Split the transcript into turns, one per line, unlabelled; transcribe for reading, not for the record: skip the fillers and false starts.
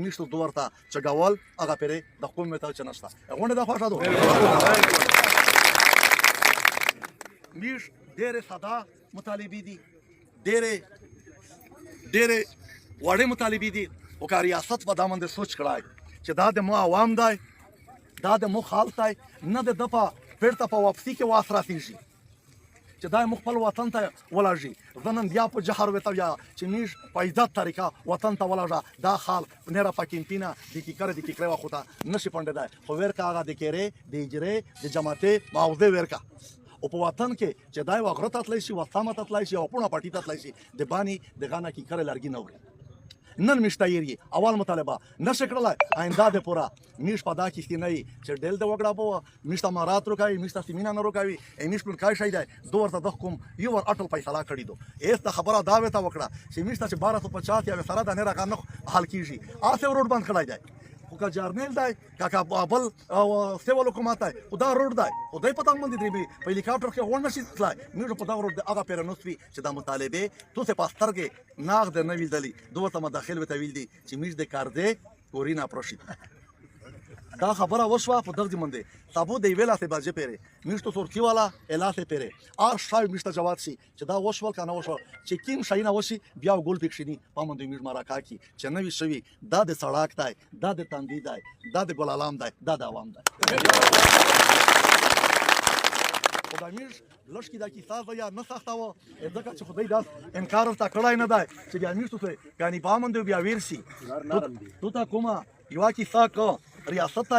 میشتو دورته چګول هغه پرې د کوم ته چنستا غونډه د خوښه ده میش ډېر ساده مطالبه دي ډېر وړې مطالبه دي او که ریاست په دا باندې سوچ کړای چې دا د مو عوام دی دا د مو خلک دی نه د ده په بیرته په واپسي کې واس راتېږي چې دا مو خپل وطن ته ولاړږي زه نن بیا په جهر ورته ویا چې موږ په عزت طریقه وطن ته ولاړه دا خلک نېره په کینتینه د کیکرې وخو ته نشي پنډېدی خو ورکه هغه د کیرې د اجرې د جماعتې معاوضې ورکه او په وطن کې چې دا یو غره ته تللی شي وسامه ته تللی شي او پوڼه پټي ته تللی شي د باني د غانه کیکرې لرګي نه وړي نن میش تیار یي اول مطالبه نشه کړلای آینده د پورا میش په دا کې نه چې ډېل د وګړه په میش ته مارات روکاوي میش ته سیمینه نه روکاوي میش پر کای شي دی دوه ورته د کوم یو ور اټل فیصله کړی دو ایسته خبره دا وته وکړه چې میش ته 1250 یا سره د نه راغنه حل کیږي آسه روډ بند کړای دی خو که جرنیل دی که بل سیول حکومت دی خو دا روډ دی خدای په تاسو باندې دی په هلیکاپټر کې غونډه شي تلای موږ په دا روډ هغه پیرنوسوي چې دا مطالبه تو سه پاسترګه ناغ د نویل دلی دوه ته مداخل وته ویل دي چې موږ د کار دی کورینا پروشي دا خبره وشوه په دغه باندې تابو دی ویلا ته باجه پیره موږ ته سورتي والا الاته پیره شای موږ ته جواب شي چې دا وشول کنه وشو چې کیم شای نه وشي بیا ګول پکښینی په باندې موږ مراکا کی چې نوې شوی دا د سړاک دی دا د تندې دی دا د ګلالام دی دا د عوام دی خدای موږ لشکې دا کیسه یا نه سختاوه ځکه چې خدای داس انکار ورته کړی نه دی چې بیا موږ ته یعنی په باندې بیا ویرسي تو تا کومه یو کیسه کو ریاست